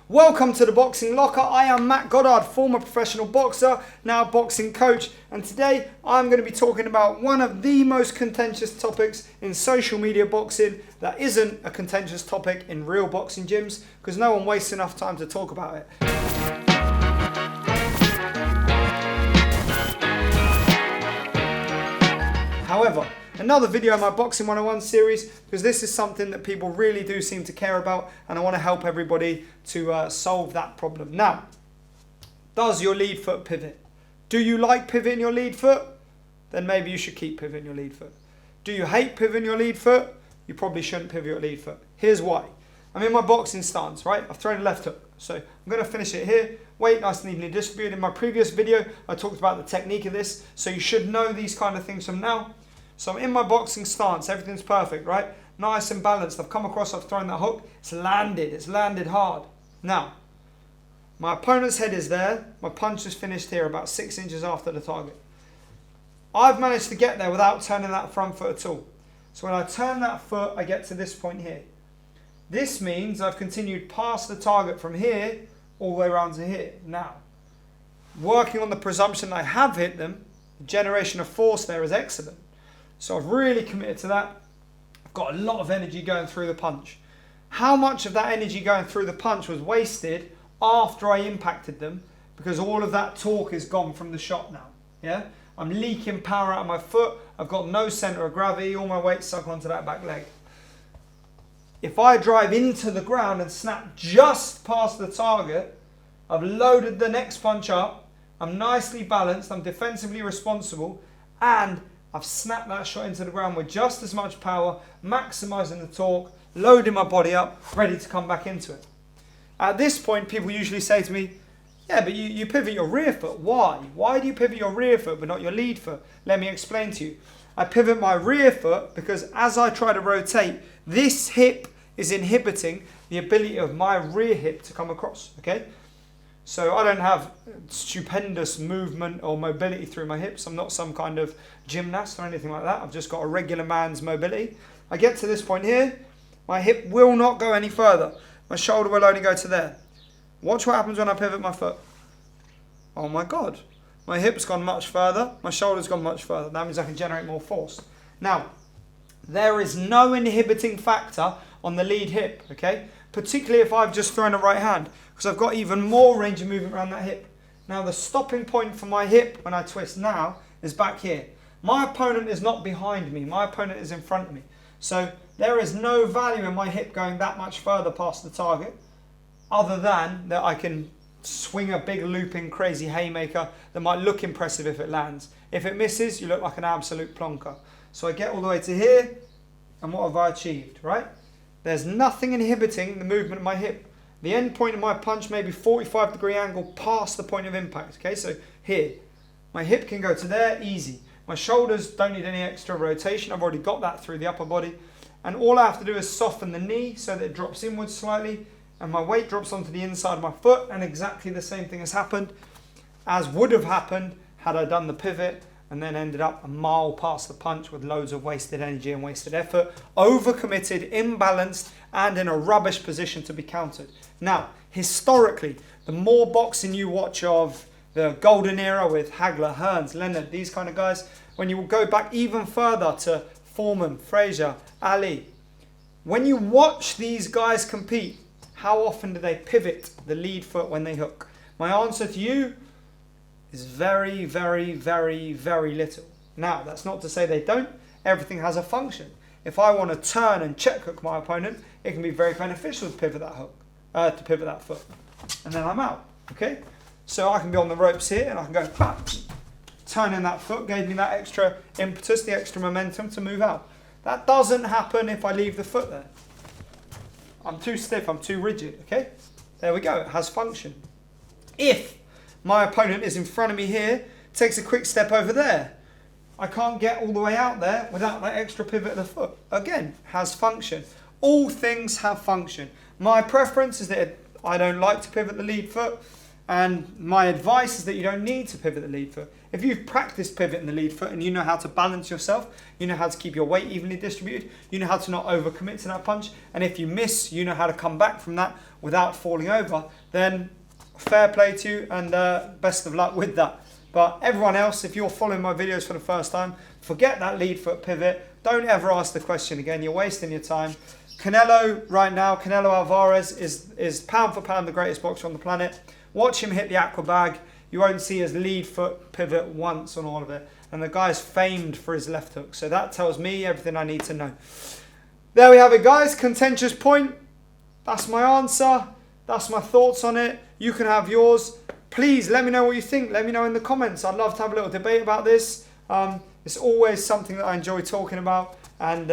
Welcome to the Boxing Locker. I am Matt Goddard, former professional boxer, now boxing coach, and today I'm going to be talking about one of the most contentious topics in social media boxing that isn't a contentious topic in real boxing gyms because no one wastes enough time to talk about it. However, another video in my Boxing 101 series, because this is something that people really do seem to care about, and I want to help everybody to solve that problem. Now, does your lead foot pivot? Do you like pivoting your lead foot? Then maybe you should keep pivoting your lead foot. Do you hate pivoting your lead foot? You probably shouldn't pivot your lead foot. Here's why. I'm in my boxing stance, right? I've thrown a left hook. So I'm going to finish it here. Weight nice and evenly distributed. In my previous video, I talked about the technique of this. So you should know these kind of things from now. So I'm in my boxing stance, everything's perfect, right? Nice and balanced. I've come across, I've thrown that hook, it's landed hard. Now, my opponent's head is there, my punch is finished here about 6 inches after the target. I've managed to get there without turning that front foot at all. So when I turn that foot, I get to this point here. This means I've continued past the target from here, all the way around to here. Now, working on the presumption that I have hit them, the generation of force there is excellent. So I've really committed to that. I've got a lot of energy going through the punch. How much of that energy going through the punch was wasted after I impacted them? Because all of that torque is gone from the shot now. Yeah, I'm leaking power out of my foot. I've got no center of gravity. All my weight sunk onto that back leg. If I drive into the ground and snap just past the target, I've loaded the next punch up. I'm nicely balanced. I'm defensively responsible, and I've snapped that shot into the ground with just as much power, maximising the torque, loading my body up, ready to come back into it. At this point, people usually say to me, yeah, but you pivot your rear foot. Why? Why do you pivot your rear foot but not your lead foot? Let me explain to you. I pivot my rear foot because as I try to rotate, this hip is inhibiting the ability of my rear hip to come across, okay? So I don't have stupendous movement or mobility through my hips. I'm not some kind of gymnast or anything like that. I've just got a regular man's mobility. I get to this point here. My hip will not go any further. My shoulder will only go to there. Watch what happens when I pivot my foot. Oh my God. My hip's gone much further. My shoulder's gone much further. That means I can generate more force. Now, there is no inhibiting factor on the lead hip, okay? Particularly if I've just thrown a right hand, because I've got even more range of movement around that hip. Now the stopping point for my hip when I twist now is back here. My opponent is not behind me, my opponent is in front of me. So there is no value in my hip going that much further past the target, other than that I can swing a big looping crazy haymaker that might look impressive if it lands. If it misses, you look like an absolute plonker. So I get all the way to here, and what have I achieved, right? There's nothing inhibiting the movement of my hip. The end point of my punch may be 45-degree angle past the point of impact. Okay, so here, my hip can go to there, easy. My shoulders don't need any extra rotation. I've already got that through the upper body. And all I have to do is soften the knee so that it drops inwards slightly, and my weight drops onto the inside of my foot, and exactly the same thing has happened as would have happened had I done the pivot and then ended up a mile past the punch with loads of wasted energy and wasted effort, overcommitted, imbalanced, and in a rubbish position to be countered. Now, historically, the more boxing you watch of the golden era with Hagler, Hearns, Leonard, these kind of guys, when you go back even further to Foreman, Frazier, Ali, when you watch these guys compete, how often do they pivot the lead foot when they hook? My answer to you is very, very, very, very little. Now, that's not to say they don't. Everything has a function. If I want to turn and check hook my opponent, it can be very beneficial to pivot that hook, to pivot that foot, and then I'm out. Okay, so I can be on the ropes here, and I can go bam, turning that foot gave me that extra impetus, the extra momentum to move out. That doesn't happen if I leave the foot there. I'm too stiff. I'm too rigid. Okay, there we go. It has function. If my opponent is in front of me here, takes a quick step over there, I can't get all the way out there without that extra pivot of the foot. Again, has function. All things have function. My preference is that I don't like to pivot the lead foot. And my advice is that you don't need to pivot the lead foot. If you've practiced pivoting the lead foot and you know how to balance yourself, you know how to keep your weight evenly distributed, you know how to not overcommit to that punch, and if you miss, you know how to come back from that without falling over, then fair play to you and best of luck with that. But everyone else, if you're following my videos for the first time, forget that lead foot pivot. Don't ever ask the question again. You're wasting your time. Canelo right now, Canelo Alvarez is pound for pound the greatest boxer on the planet. Watch him hit the aqua bag. You won't see his lead foot pivot once on all of it. And the guy's famed for his left hook. So that tells me everything I need to know. There we have it, guys. Contentious point. That's my answer. That's my thoughts on it. You can have yours. Please let me know what you think. Let me know in the comments. I'd love to have a little debate about this. It's always something that I enjoy talking about. And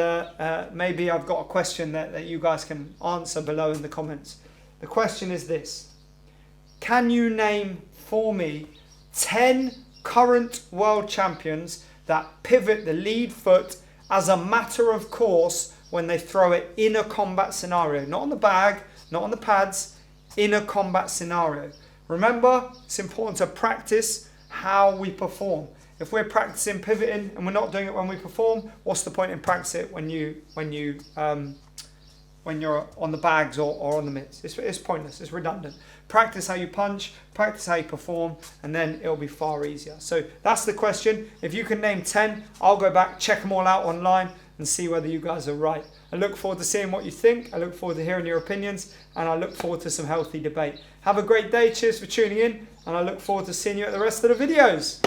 maybe I've got a question that you guys can answer below in the comments. The question is this. Can you name for me 10 current world champions that pivot the lead foot as a matter of course when they throw it in a combat scenario? Not on the bag, not on the pads, in a combat scenario. Remember, it's important to practice how we perform. If we're practicing pivoting and we're not doing it when we perform, what's the point in practicing it when you're on the bags or on the mitts? It's pointless. It's redundant. Practice how you punch, practice how you perform, and then it'll be far easier. So that's the question. If you can name 10, I'll go back, check them all out online, and see whether you guys are right. I look forward to seeing what you think. I look forward to hearing your opinions, and I look forward to some healthy debate. Have a great day. Cheers for tuning in, and I look forward to seeing you at the rest of the videos.